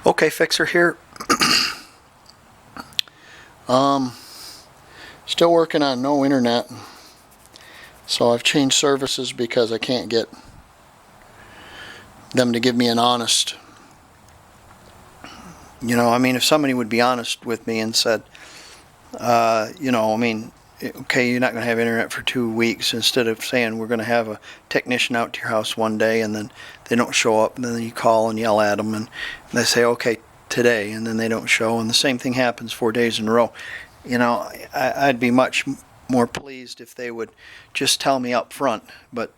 Okay, Fixer here. Still working on no internet, so I've changed services because I can't get them to give me an honest, I mean, if somebody would be honest with me and said, okay, you're not going to have internet for 2 weeks, instead of saying we're going to have a technician out to your house one day and then they don't show up, and then you call and yell at them and they say, okay, today, and then they don't show, and the same thing happens 4 days in a row. I'd be much more pleased if they would just tell me up front, but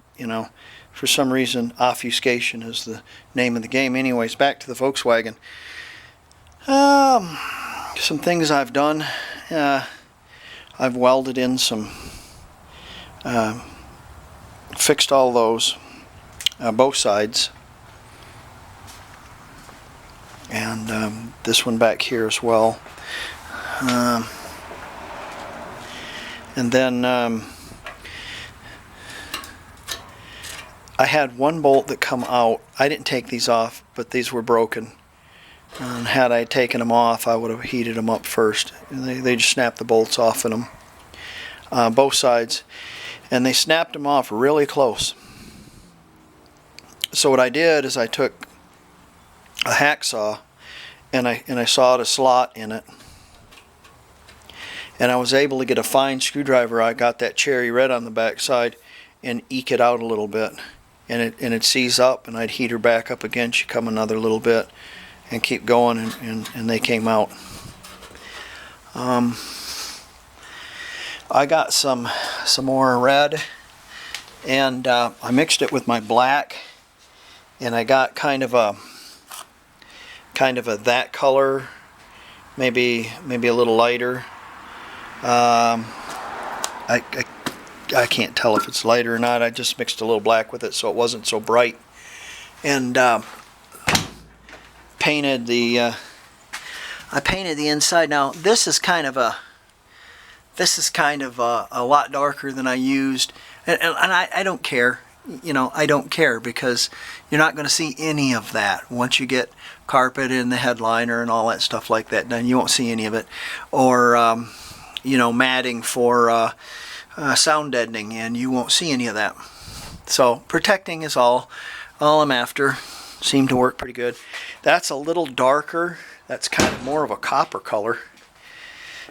for some reason obfuscation is the name of the game. Anyways, back to the Volkswagen. Some things I've done. I've welded in some, fixed all those, both sides, and this one back here as well. And then I had one bolt that come out. I didn't take these off, but these were broken. And had I taken them off, I would have heated them up first. They just snapped the bolts off in them, both sides, and they snapped them off really close. So what I did is I took a hacksaw and I sawed a slot in it, and I was able to get a fine screwdriver. I got that cherry red on the back side and eke it out a little bit, and it seize up, and I'd heat her back up again. She'd come another little bit and keep going, and they came out. I got some more red, and I mixed it with my black, and I got kind of a that color, maybe a little lighter. I can't tell if it's lighter or not. I just mixed a little black with it so it wasn't so bright, and painted the I painted the inside. Now this is kind of a lot darker than I used, and I don't care. I don't care, because you're not going to see any of that once you get carpet in the headliner and all that stuff like that done. You won't see any of it, or matting for sound deadening, and you won't see any of that. So protecting is all I'm after. Seemed to work pretty good. That's a little darker. That's kind of more of a copper color.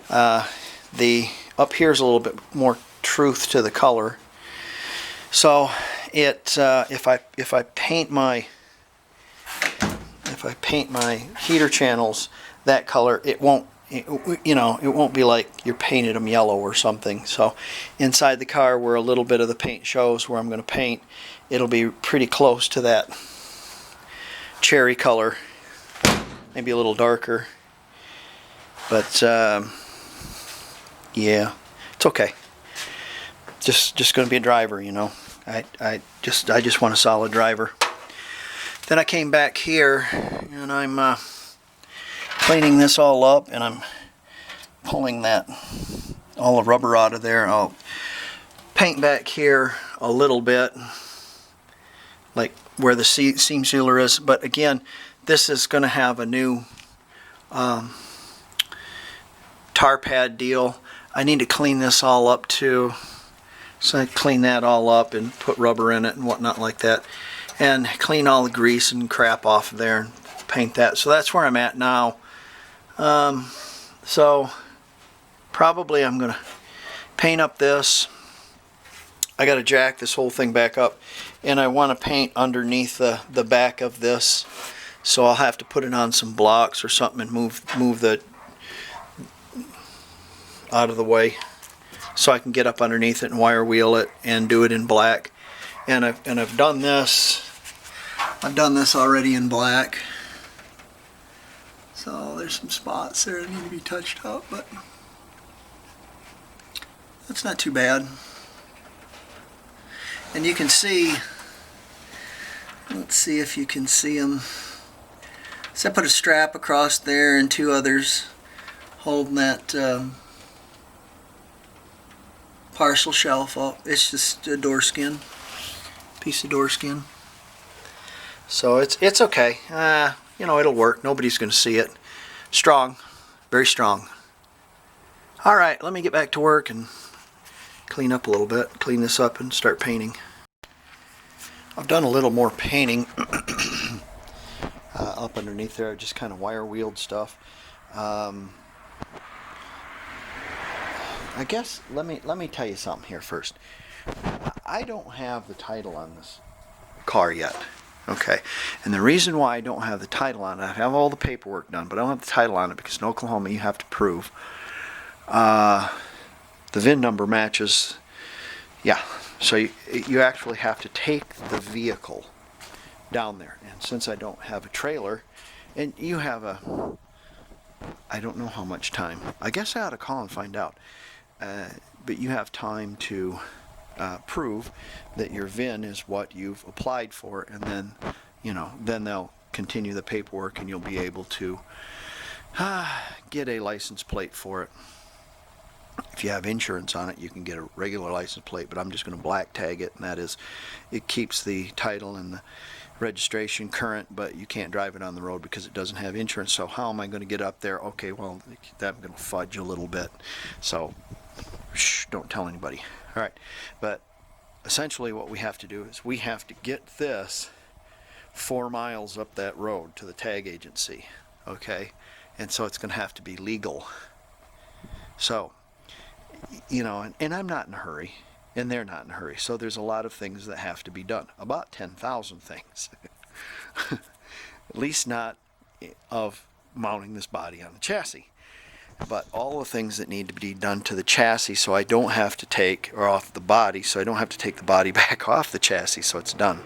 The up here is a little bit more truth to the color. So it if I paint my heater channels that color, it won't be like you're painted them yellow or something. So inside the car, where a little bit of the paint shows where I'm going to paint, it'll be pretty close to that cherry color, maybe a little darker, but yeah, it's okay. Just going to be a driver, I just want a solid driver. Then I came back here, and I'm cleaning this all up, and I'm pulling all the rubber out of there. I'll paint back here a little bit, like where the seam sealer is, but again, this is going to have a new tar pad deal. I need to clean this all up too, so I clean that all up and put rubber in it and whatnot like that, and clean all the grease and crap off of there and paint that. So that's where I'm at now. So probably I'm going to paint up this. I got to jack this whole thing back up, and I want to paint underneath the back of this, so I'll have to put it on some blocks or something and move the out of the way so I can get up underneath it and wire wheel it and do it in black. And I've done this. I've done this already in black. So there's some spots there that need to be touched up, but that's not too bad. And you can see, let's see if you can see them. So I put a strap across there and two others holding that parcel shelf up. It's just a door skin, piece of door skin. So it's okay. you know, it'll work. Nobody's going to see it. Strong, very strong. All right, let me get back to work and clean up a little bit, clean this up and start painting. I've done a little more painting up underneath there. I just kind of wire wheeled stuff. I guess let me tell you something here first. I don't have the title on this car yet. Okay, and the reason why I don't have the title on it, I have all the paperwork done, but I don't have the title on it because in Oklahoma you have to prove the VIN number matches. Yeah, so you actually have to take the vehicle down there, and since I don't have a trailer, and you have I don't know how much time. I guess I ought to call and find out. But you have time to prove that your VIN is what you've applied for, and then, you know, then they'll continue the paperwork and you'll be able to get a license plate for it. If you have insurance on it, you can get a regular license plate, but I'm just going to black tag it, and that is, it keeps the title and the registration current, but you can't drive it on the road because it doesn't have insurance. So how am I going to get up there? Okay, well, I'm going to fudge a little bit, so shh, don't tell anybody. All right, but essentially what we have to do is we have to get this 4 miles up that road to the tag agency, okay? And so it's going to have to be legal. So, you know, and I'm not in a hurry, and they're not in a hurry. So there's a lot of things that have to be done. About 10,000 things. At least not of mounting this body on the chassis. But all the things that need to be done to the chassis, so I don't have to take, or off the body, so I don't have to take the body back off the chassis, so it's done.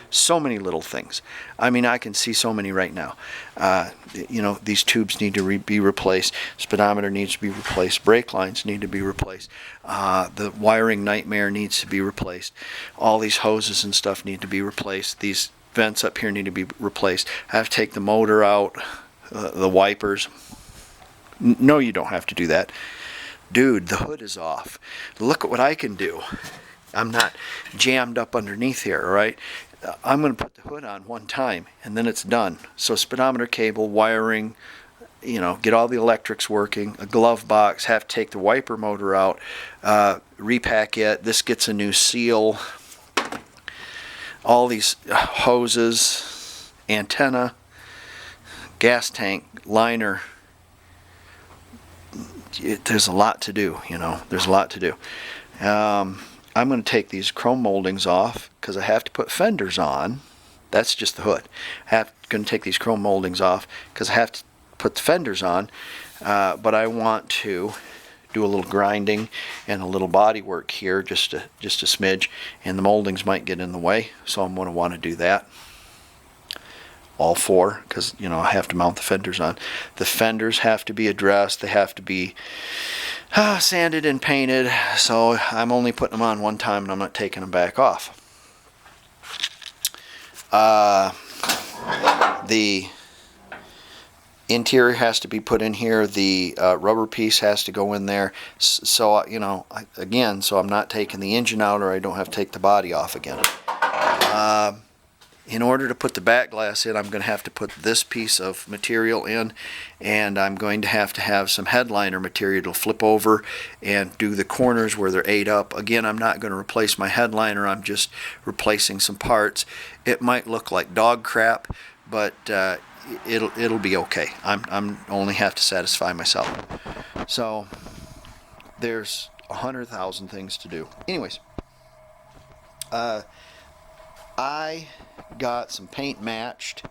So many little things. I mean, I can see so many right now. You know, these tubes need to be replaced. Speedometer needs to be replaced. Brake lines need to be replaced. The wiring nightmare needs to be replaced. All these hoses and stuff need to be replaced. These vents up here need to be replaced. I have to take the motor out, the wipers. No, you don't have to do that. Dude, the hood is off. Look at what I can do. I'm not jammed up underneath here, all right? I'm going to put the hood on one time, and then it's done. So speedometer cable, wiring, you know, get all the electrics working, a glove box, have to take the wiper motor out, repack it. This gets a new seal. All these hoses, antenna, gas tank, liner. There's a lot to do, you know. There's a lot to do. I'm going to take these chrome moldings off because I have to put fenders on. That's just the hood. I'm going to take these chrome moldings off because I have to put the fenders on. But I want to do a little grinding and a little body work here, just a smidge, and the moldings might get in the way, so I'm going to want to do that. All 4, because, you know, I have to mount the fenders on. The fenders have to be addressed. They have to be sanded and painted, so I'm only putting them on one time and I'm not taking them back off. The interior has to be put in here. The rubber piece has to go in there. So, you know, again, so I'm not taking the engine out, or I don't have to take the body off again. In order to put the back glass in, I'm going to have to put this piece of material in, and I'm going to have some headliner material to flip over and do the corners where they're ate up. Again, I'm not going to replace my headliner. I'm just replacing some parts. It might look like dog crap, but it'll be okay. I'm only have to satisfy myself. So there's 100,000 things to do. Anyways, I got some paint matched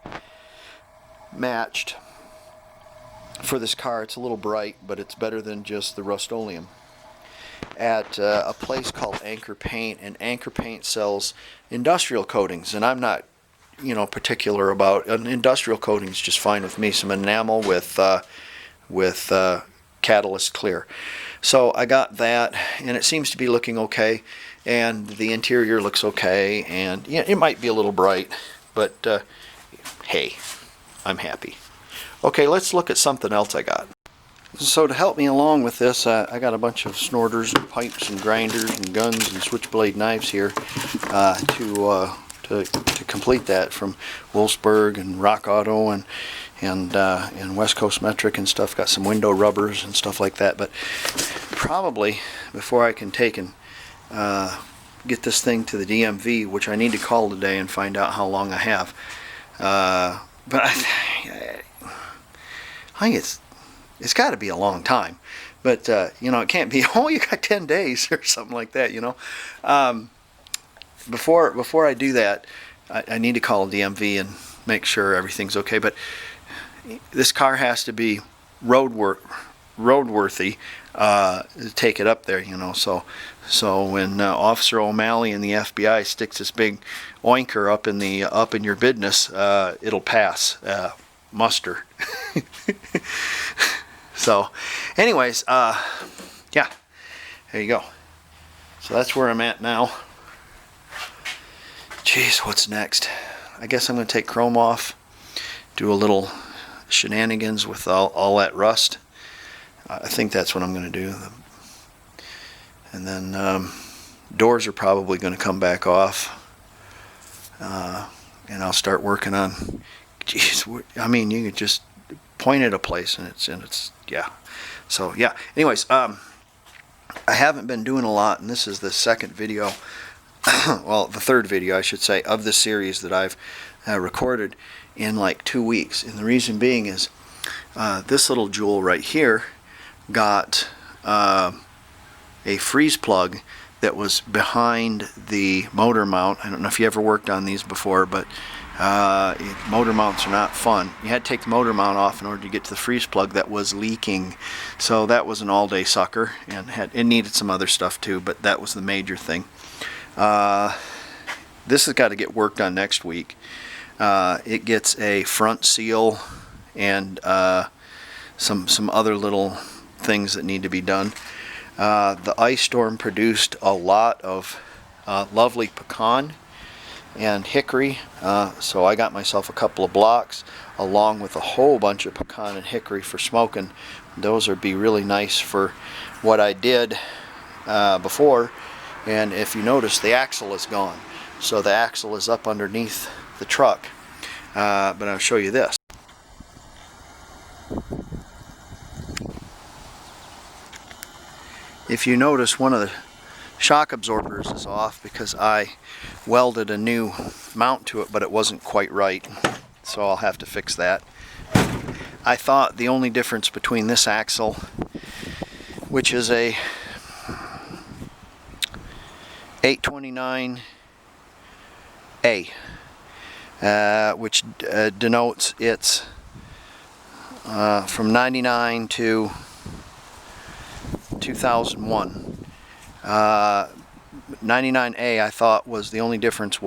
for this car. It's a little bright, but it's better than just the Rust-Oleum. At a place called Anchor Paint, and Anchor Paint sells industrial coatings, and I'm not, you know, particular about an industrial coating is just fine with me. Some enamel with catalyst clear. So I got that, and it seems to be looking okay, and the interior looks okay, and yeah, it might be a little bright, but hey, I'm happy. Okay, let's look at something else I got. So to help me along with this, I got a bunch of snorters and pipes and grinders and guns and switchblade knives here to complete that from Wolfsburg and Rock Auto, and and West Coast Metric and stuff. Got some window rubbers and stuff like that. But probably before I can take and get this thing to the DMV, which I need to call today and find out how long I have. But I think it's got to be a long time. But you know, it can't be, oh, you got 10 days or something like that, you know. Before I do that, I need to call DMV and make sure everything's okay. But this car has to be roadworthy to take it up there, you know. So when Officer O'Malley and the FBI sticks this big oinker up in your business, it'll pass muster. So, anyways, yeah, there you go. So that's where I'm at now. Jeez, what's next? I guess I'm going to take chrome off, do a little shenanigans with all that rust. I think that's what I'm going to do. And then doors are probably going to come back off. And I'll start working on, jeez, I mean, you could just point at a place and it's yeah. So yeah, anyways, I haven't been doing a lot, and this is the second video, well, the third video I should say, of the series that I've recorded in like 2 weeks. And the reason being is this little jewel right here got a freeze plug that was behind the motor mount. I don't know if you ever worked on these before, but motor mounts are not fun. You had to take the motor mount off in order to get to the freeze plug that was leaking. So that was an all-day sucker, and it needed some other stuff too, but that was the major thing. This has got to get worked on next week. It gets a front seal and some other little things that need to be done. The ice storm produced a lot of lovely pecan and hickory, so I got myself a couple of blocks along with a whole bunch of pecan and hickory for smoking. Those would be really nice for what I did before. And if you notice, the axle is gone, so the axle is up underneath the truck. But I'll show you this. If you notice, one of the shock absorbers is off because I welded a new mount to it, but it wasn't quite right, so I'll have to fix that. I thought the only difference between this axle, which is a 829A, which denotes it's from 99 to 2001. 99A, I thought, was the only difference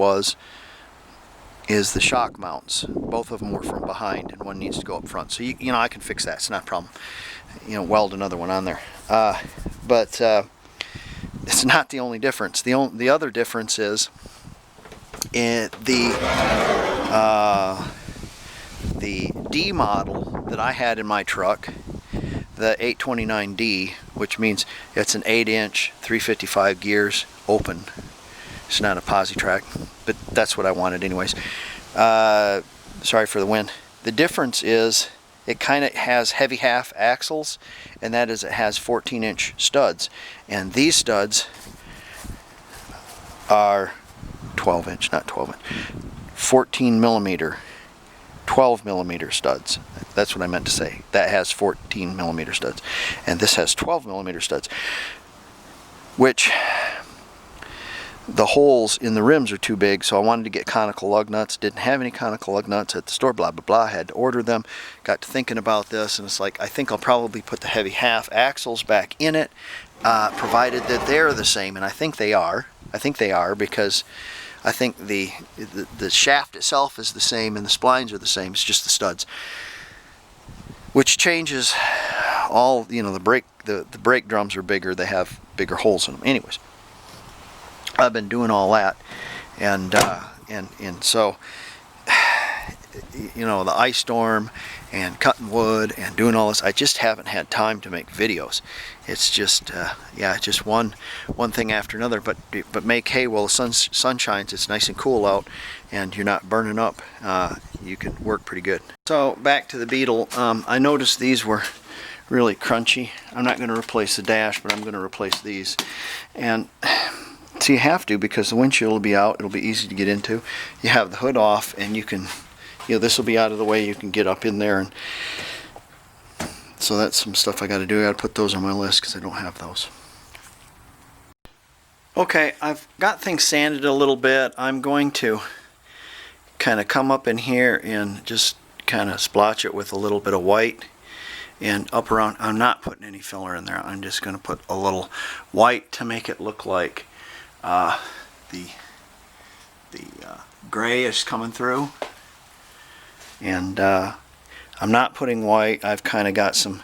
is the shock mounts. Both of them were from behind, and one needs to go up front. So you know, I can fix that. It's not a problem. You know, weld another one on there. But it's not the only difference. The other difference is the D model that I had in my truck, the 829D, which means it's an 8-inch 355 gears open. It's not a posi track, but that's what I wanted anyways. Sorry for the wind. The difference is it kind of has heavy half axles, and that is it has 14-inch studs, and these studs are 12-inch, not 12-inch, 14 millimeter, 12 millimeter studs. That's what I meant to say. That has 14 millimeter studs, and this has 12 millimeter studs, which the holes in the rims are too big, so I wanted to get conical lug nuts. Didn't have any conical lug nuts at the store, blah blah blah. I had to order them. Got to thinking about this, and it's like, I think I'll probably put the heavy half axles back in it, provided that they're the same, and I think they are. I think they are, because I think the shaft itself is the same and the splines are the same. It's just the studs, which changes all, you know, the brake drums are bigger. They have bigger holes in them. Anyways, I've been doing all that, and so you know, the ice storm and cutting wood and doing all this, I just haven't had time to make videos. It's just yeah, just one thing after another. But make hay while the sun shines. It's nice and cool out, and you're not burning up. You can work pretty good. So back to the Beetle. I noticed these were really crunchy. I'm not going to replace the dash, but I'm going to replace these. And so you have to, because the windshield will be out. It'll be easy to get into. You have the hood off, and you can, you know, this will be out of the way. You can get up in there, and so that's some stuff I got to do. I got to put those on my list because I don't have those. Okay, I've got things sanded a little bit. I'm going to kind of come up in here and just kind of splotch it with a little bit of white. And up around, I'm not putting any filler in there. I'm just going to put a little white to make it look like the gray is coming through. And I'm not putting white. I've kind of got some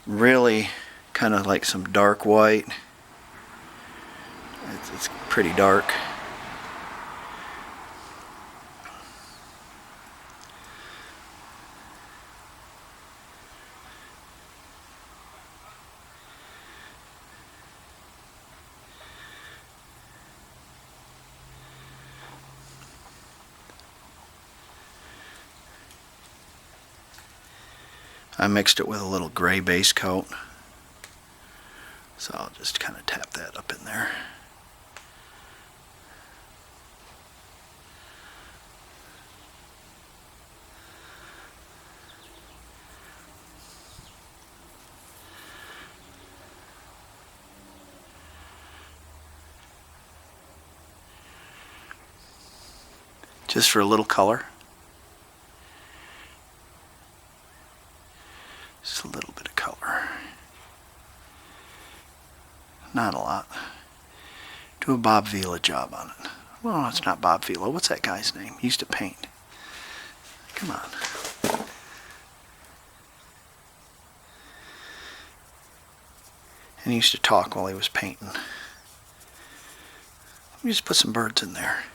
really kind of like some dark white. It's pretty dark. I mixed it with a little gray base coat, so I'll just kind of tap that up in there. Just for a little color. Just a little bit of color. Not a lot. Do a Bob Vila job on it. Well, it's not Bob Vila. What's that guy's name? He used to paint. Come on. And he used to talk while he was painting. Let me just put some birds in there.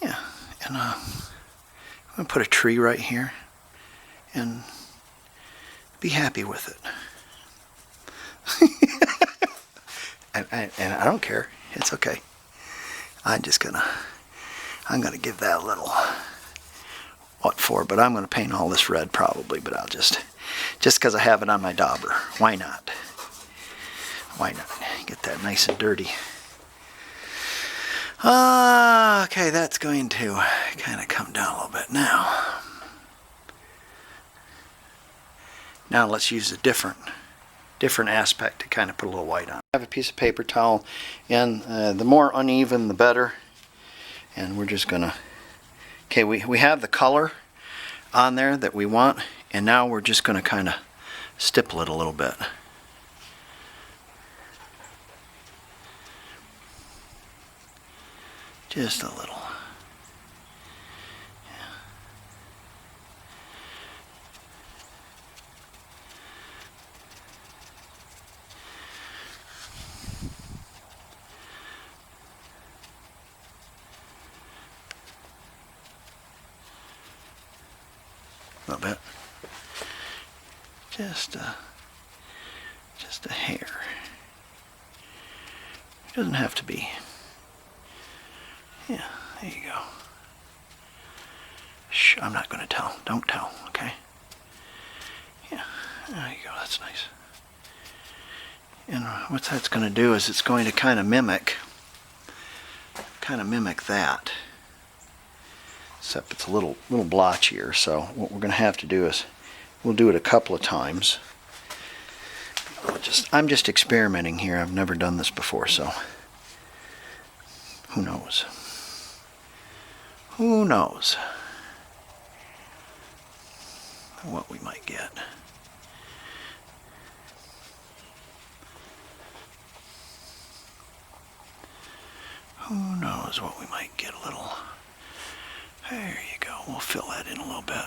Yeah, and I'm going to put a tree right here and be happy with it. and I don't care. It's okay. I'm gonna give that a little what for, but I'm gonna paint all this red probably, but I'll just because I have it on my dauber. Why not? Why not? Get that nice and dirty. Okay, that's going to kind of come down a little bit now. Now let's use a different aspect to kind of put a little white on. I have a piece of paper towel, and the more uneven the better. And we're just gonna, okay, we have the color on there that we want, and now we're just gonna kind of stipple it a little bit. Just a little. A little bit. Just a hair. It doesn't have to be. Yeah, there you go. Shh, I'm not going to tell. Don't tell, okay? Yeah, there you go. That's nice. And what that's going to do is it's going to kind of mimic that. Except it's a little blotchier. So what we're going to have to do is we'll do it a couple of times. I'm just experimenting here. I've never done this before, so who knows? Who knows what we might get? Who knows what we might get a little. There you go. We'll fill that in a little bit.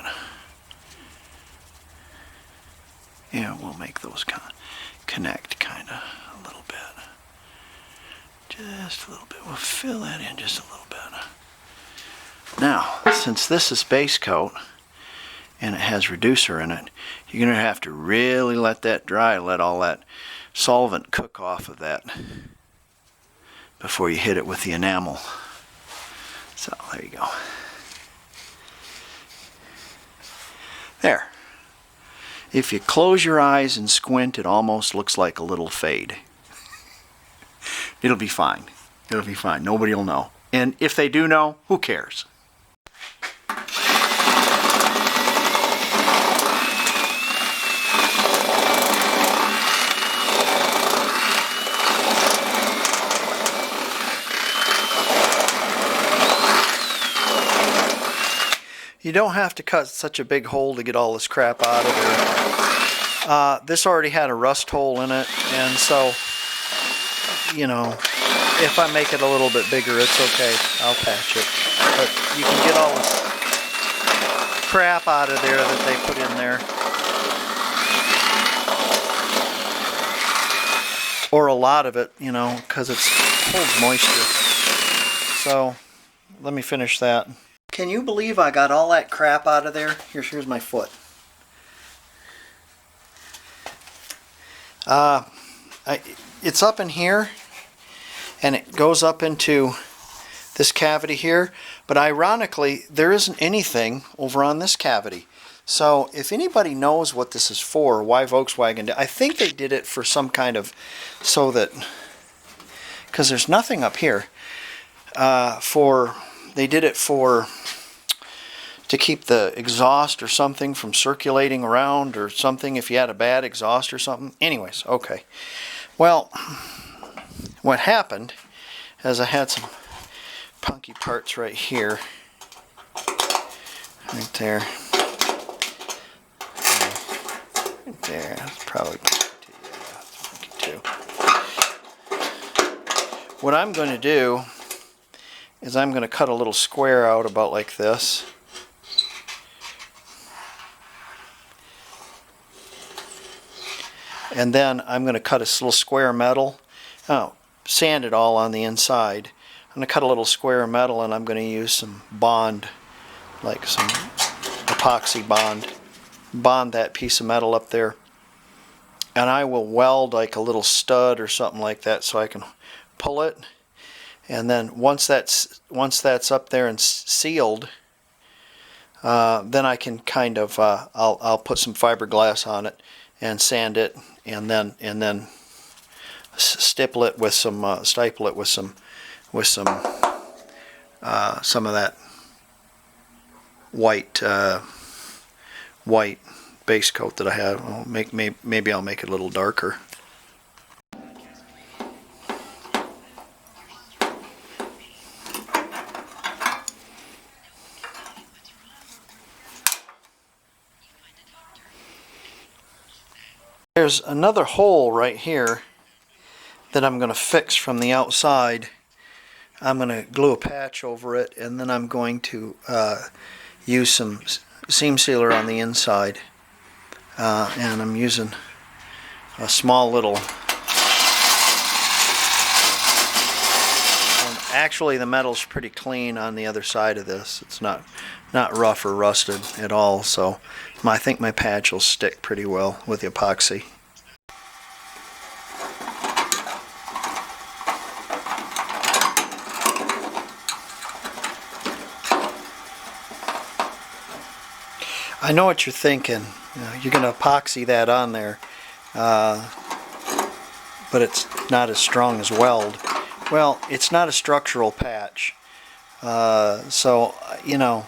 Yeah, we'll make those connect kind of a little bit. Just a little bit. We'll fill that in just a little bit. Now, since this is base coat and it has reducer in it, you're going to have to really let that dry, let all that solvent cook off of that before you hit it with the enamel. So there you go. There. If you close your eyes and squint, it almost looks like a little fade. It'll be fine. It'll be fine. Nobody will know. And if they do know, who cares? You don't have to cut such a big hole to get all this crap out of there. This already had a rust hole in it, and so, you know, if I make it a little bit bigger, it's okay. I'll patch it. But you can get all this crap out of there that they put in there. Or a lot of it, you know, because it holds moisture. So, let me finish that. Can you believe I got all that crap out of there? Here's my foot. It's up in here, and it goes up into this cavity here, but ironically there isn't anything over on this cavity. So if anybody knows what this is for, why Volkswagen did, I think they did it for some kind of, so that, because there's nothing up here, they did it to keep the exhaust or something from circulating around or something if you had a bad exhaust or something. Anyways, okay. Well, what happened is I had some punky parts right here. Right there. Right there. That's probably punky too. What I'm going to do is I'm going to cut a little square out about like this. And then I'm going to cut a little square metal. Sand it all on the inside. I'm going to cut a little square metal, and I'm going to use some bond, like some epoxy bond. Bond that piece of metal up there. And I will weld like a little stud or something like that so I can pull it. And then once that's up there and sealed, then I can kind of I'll put some fiberglass on it and sand it, and then staple it with some of that white base coat that I have. Maybe I'll make it a little darker. There's another hole right here that I'm going to fix from the outside. I'm going to glue a patch over it, and then I'm going to use some seam sealer on the inside. And I'm using a small little... Actually, the metal's pretty clean on the other side of this. It's not rough or rusted at all, so I think my patch will stick pretty well with the epoxy. I know what you're thinking. You're going to epoxy that on there, but it's not as strong as weld. Well, it's not a structural patch, so you know,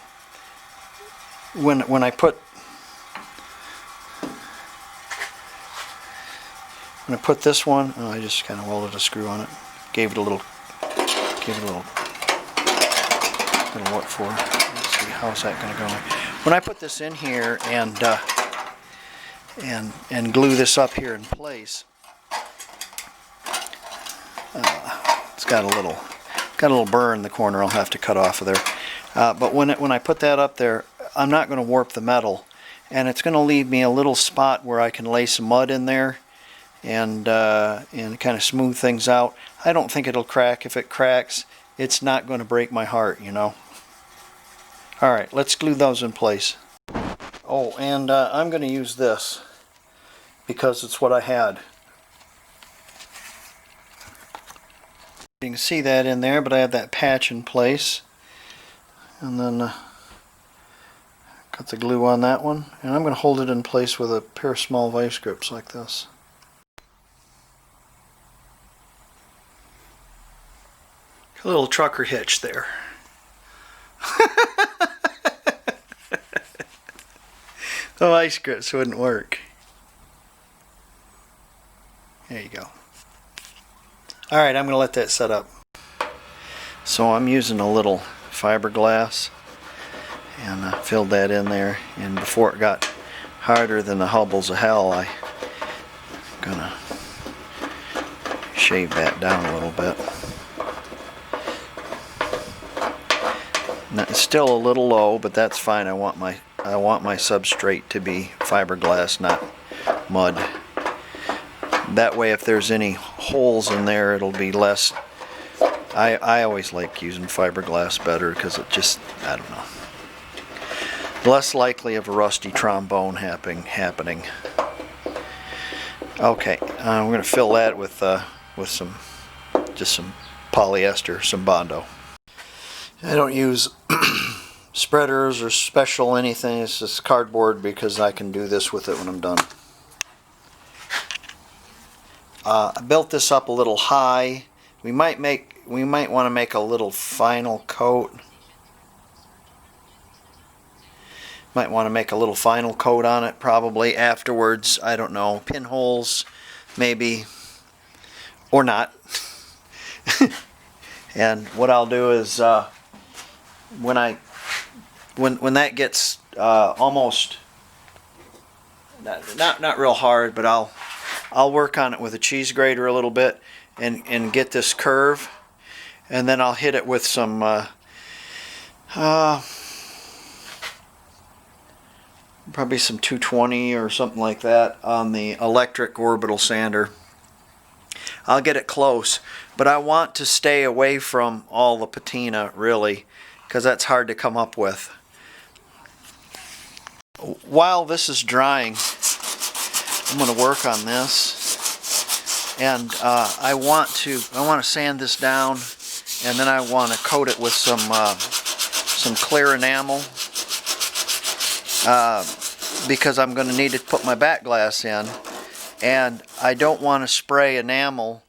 when I put this one, I just kind of welded a screw on it, gave it a little what for? Let's see, how's that going to go? When I put this in here and glue this up here in place, it's got a little burr in the corner. I'll have to cut off of there. But when I put that up there, I'm not going to warp the metal, and it's going to leave me a little spot where I can lay some mud in there and kind of smooth things out. I don't think it'll crack. If it cracks, it's not going to break my heart, you know. Alright, let's glue those in place. Oh, and I'm going to use this because it's what I had. You can see that in there, but I have that patch in place. And then got the glue on that one. And I'm going to hold it in place with a pair of small vice grips like this. A little trucker hitch there. The vice grips wouldn't work. There you go. Alright, I'm going to let that set up. So I'm using a little fiberglass and I filled that in there, and before it got harder than the hubbles of hell, I'm going to shave that down a little bit. Now, it's still a little low, but that's fine. I want my substrate to be fiberglass, not mud. That way, if there's any holes in there, it'll be less. I always like using fiberglass better because it just, I don't know, less likely of a rusty trombone happening. Okay, we're going to fill that with some polyester, some Bondo. I don't use spreaders or special anything. It's just cardboard because I can do this with it when I'm done. I built this up a little high. We might want to make a little final coat. Might want to make a little final coat on it probably afterwards. I don't know, pinholes maybe, or not. And what I'll do is when that gets almost not real hard, but I'll work on it with a cheese grater a little bit and get this curve, and then I'll hit it with some probably some 220 or something like that on the electric orbital sander. I'll get it close, but I want to stay away from all the patina really, because that's hard to come up with. While this is drying, I'm going to work on this, and I want to sand this down, and then I want to coat it with some clear enamel, because I'm going to need to put my back glass in, and I don't want to spray enamel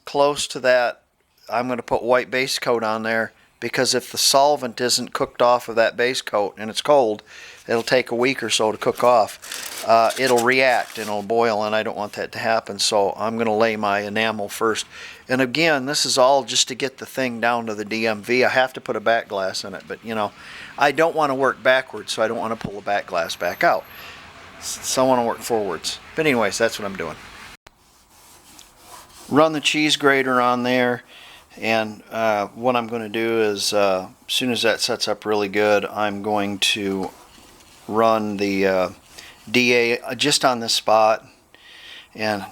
close to that. I'm going to put white base coat on there, because if the solvent isn't cooked off of that base coat and it's cold, it'll take a week or so to cook off. It'll react and it'll boil, and I don't want that to happen, so I'm going to lay my enamel first. And again, this is all just to get the thing down to the DMV. I have to put a back glass in it, but you know, I don't want to work backwards, so I don't want to pull the back glass back out. So I want to work forwards. But anyways, that's what I'm doing. Run the cheese grater on there, and what I'm going to do is as soon as that sets up really good, I'm going to run the DA just on this spot, and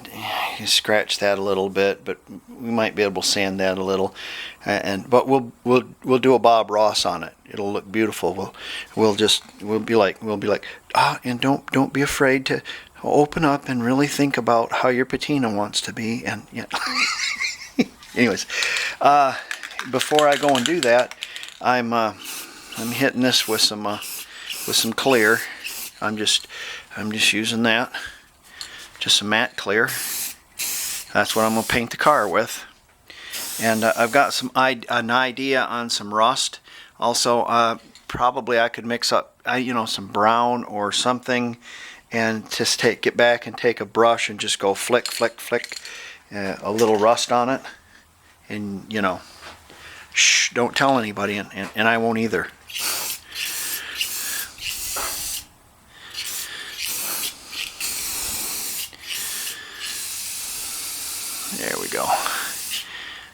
you scratch that a little bit, but we might be able to sand that a little, but we'll do a Bob Ross on it. It'll look beautiful. We'll be like and don't be afraid to open up and really think about how your patina wants to be. And yeah. Anyways, before I go and do that, I'm hitting this with some clear. I'm just using that, just some matte clear. That's what I'm gonna paint the car with. And I've got an idea on some rust. Also, probably I could mix up some brown or something, and just get back and take a brush and just go flick a little rust on it. And shh, don't tell anybody, and I won't either. There we go.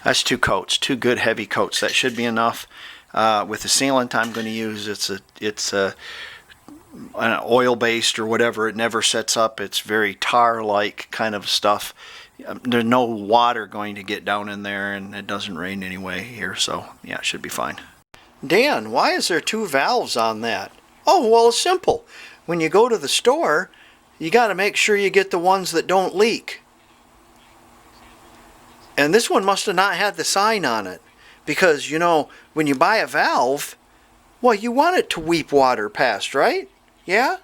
That's 2 coats, 2 good heavy coats. That should be enough. With the sealant I'm going to use, it's oil-based or whatever. It never sets up. It's very tar-like kind of stuff. There's no water going to get down in there, and it doesn't rain anyway here, so yeah, it should be fine. Dan, why is there 2 valves on that? Oh, well, it's simple. When you go to the store, you got to make sure you get the ones that don't leak. And this one must have not had the sign on it, because, you know, when you buy a valve, well, you want it to weep water past, right? Yeah?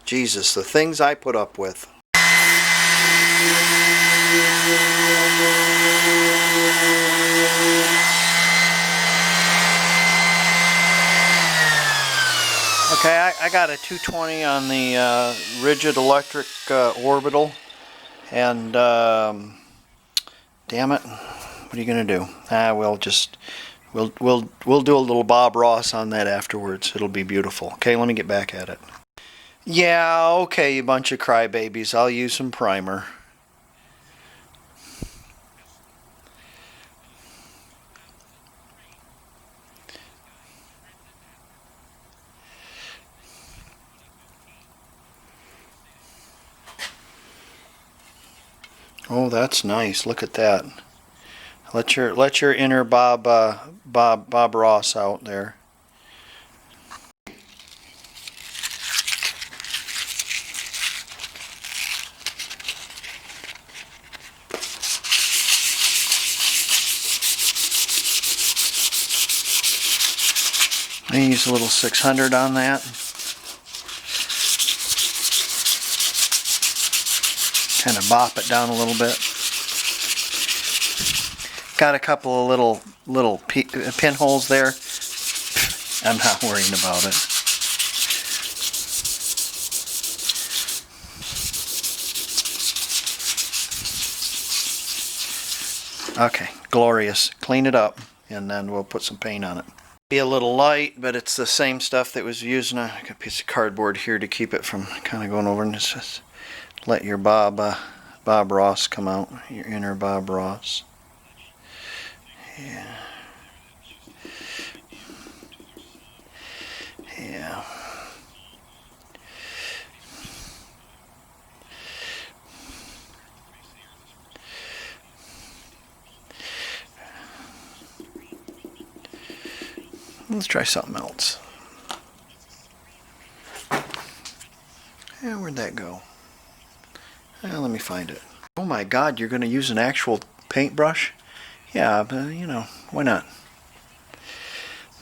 Jesus, the things I put up with. Okay, I got a 220 on the rigid electric orbital, and damn it, what are you gonna do? We'll do a little Bob Ross on that afterwards. It'll be beautiful. Okay, let me get back at it. Yeah, okay, you bunch of crybabies. I'll use some primer. Oh, that's nice. Look at that. Let your inner Bob Ross out there. I use a little 600 on that. Kind of bop it down a little bit. Got a couple of little pinholes there. I'm not worrying about it. Okay, glorious. Clean it up, and then we'll put some paint on it. Be a little light, but it's the same stuff that was used. I got a piece of cardboard here to keep it from kind of going over, and just let your Bob Ross come out, your inner Bob Ross. Yeah. Yeah. Let's try something else. Yeah, where'd that go? Let me find it. Oh my God, you're going to use an actual paintbrush? Yeah, but you know, why not?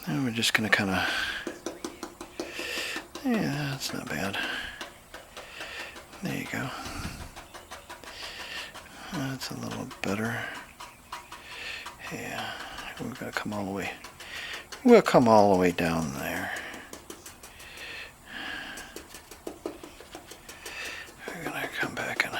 And we're just going to kind of... Yeah, that's not bad. There you go. That's a little better. Yeah, we're going to come all the way. We'll come all the way down there. We're going to come back and...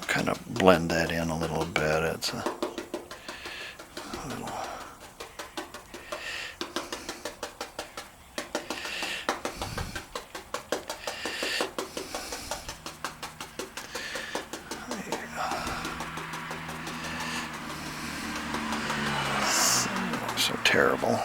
kind of blend that in a little bit. It's a little... So terrible.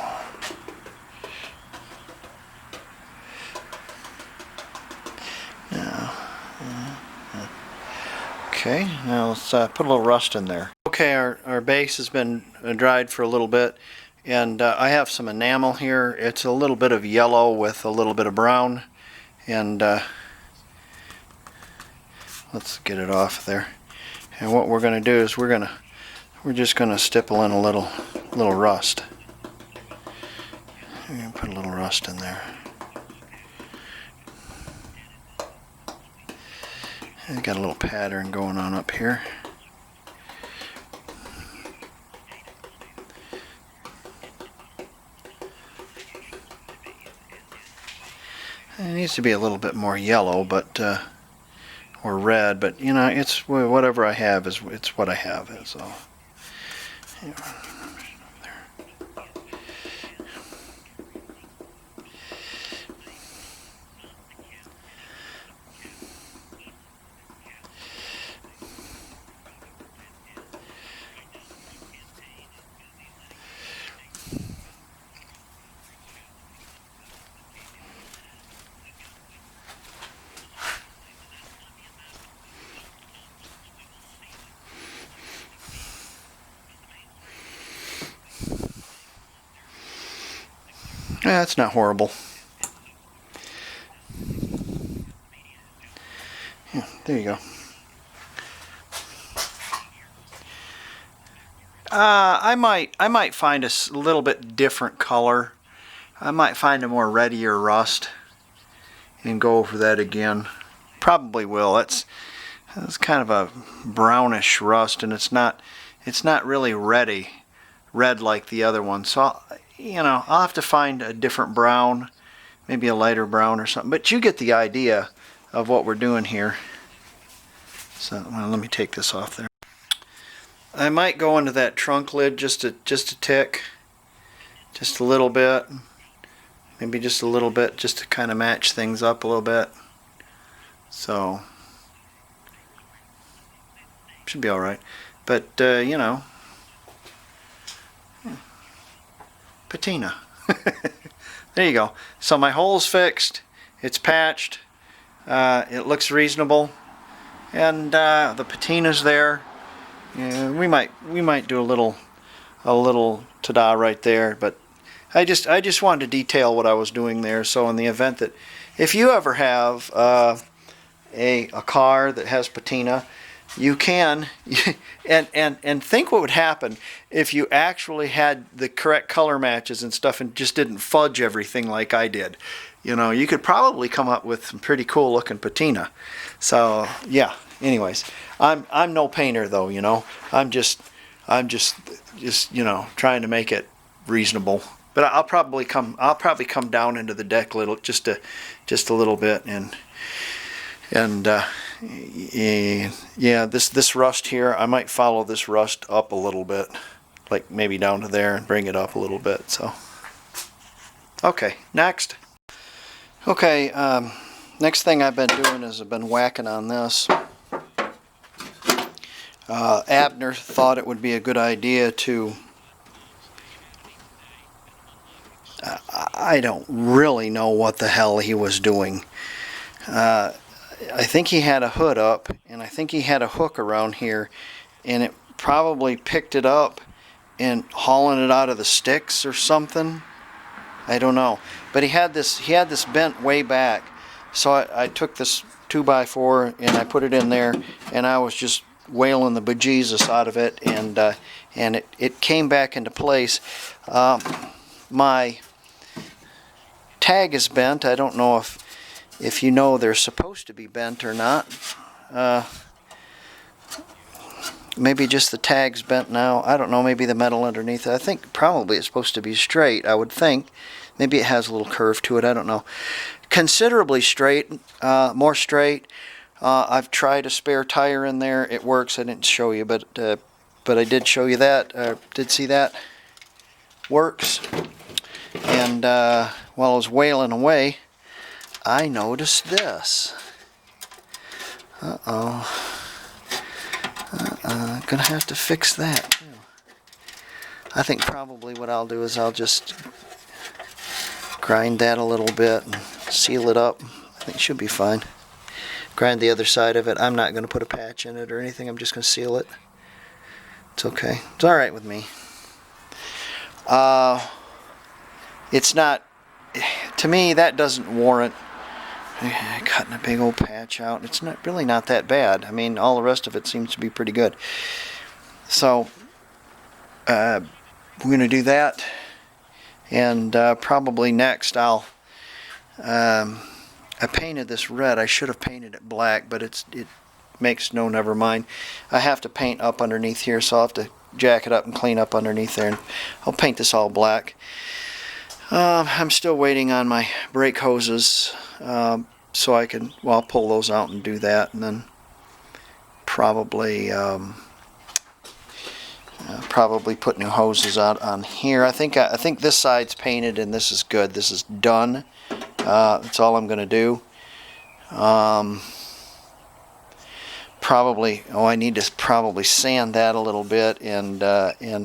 Okay, now let's put a little rust in there. Okay, our base has been dried for a little bit, and I have some enamel here. It's a little bit of yellow with a little bit of brown, and let's get it off there. And what we're going to do is we're just going to stipple in a little rust. We're going to put a little rust in there. I got a little pattern going on up here. It needs to be a little bit more yellow, but or red, but you know, it's whatever I have is it's what I have. So Yeah, that's not horrible. Yeah, there you go. I might find a little bit different color. I might find a more reddier rust and go over that again. Probably will. That's kind of a brownish rust, and it's not really red like the other one. So I'll have to find a different brown, maybe a lighter brown or something. But you get the idea of what we're doing here. So well, let me take this off there. I might go into that trunk lid just a tick, just a little bit, maybe just a little bit, just to kind of match things up a little bit. So should be all right. But patina. There you go. So my hole's fixed. It's patched. It looks reasonable, and the patina's there. Yeah, we might do a little ta-da right there, but I just wanted to detail what I was doing there. So in the event that if you ever have a car that has patina, you can and think what would happen if you actually had the correct color matches and stuff and just didn't fudge everything like I did. You could probably come up with some pretty cool looking patina. So yeah. Anyways, I'm no painter though. I'm just trying to make it reasonable. But I'll probably come down into the deck little just a little bit and yeah, this rust here, I might follow this rust up a little bit, like maybe down to there and bring it up a little bit. So okay, next. Okay, next thing I've been doing is I've been whacking on this. Abner thought it would be a good idea to, I don't really know what the hell he was doing. I think he had a hood up, and I think he had a hook around here, and it probably picked it up and hauling it out of the sticks or something. I don't know. But he had this bent way back, so I took this 2x4 and I put it in there, and I was just wailing the bejesus out of it, and it came back into place. My tag is bent. I don't know if they're supposed to be bent or not. Maybe just the tag's bent now. I don't know. Maybe the metal underneath it. I think probably it's supposed to be straight, I would think. Maybe it has a little curve to it. I don't know. Considerably straight, more straight. I've tried a spare tire in there. It works. I didn't show you, but I did show you that. Did see that? Works. And while I was wailing away, I noticed this. Gonna have to fix that too. I think probably what I'll do is I'll just grind that a little bit and seal it up. I think it should be fine. Grind the other side of it. I'm not going to put a patch in it or anything. I'm just going to seal it. It's okay. It's alright with me. It's not, to me, that doesn't warrant cutting a big old patch out. It's really not that bad. I mean, all the rest of it seems to be pretty good. So we're going to do that, and probably next I painted this red. I should have painted it black, but it makes never mind. I have to paint up underneath here, so I'll have to jack it up and clean up underneath there, and I'll paint this all black. I'm still waiting on my brake hoses, so I can, I'll pull those out and do that, and then probably put new hoses out on here. I think this side's painted and this is good. This is done. That's all I'm going to do. I need to probably sand that a little bit and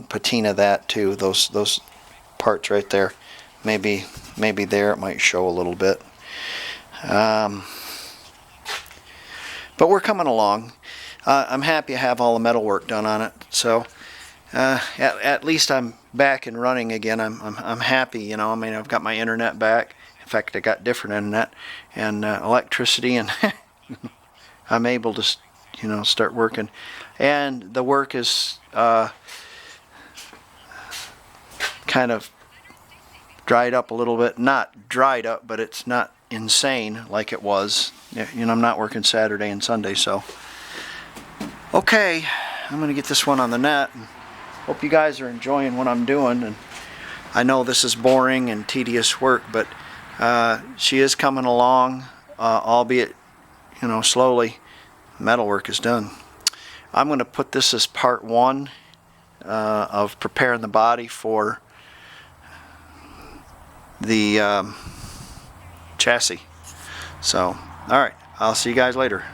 patina that too. Those parts right there. Maybe there it might show a little bit. But we're coming along. I'm happy I have all the metal work done on it. So at least I'm back and running again. I'm happy, you know. I mean, I've got my internet back. In fact, I got different internet and electricity, and I'm able to, you know, start working. And the work is kind of dried up a little bit. Not dried up, but it's not insane like it was. You know, I'm not working Saturday and Sunday, so. Okay, I'm going to get this one on the net. Hope you guys are enjoying what I'm doing. And I know this is boring and tedious work, but she is coming along, albeit, you know, slowly. Metalwork is done. I'm going to put this as part one of preparing the body for the chassis. So, alright, I'll see you guys later.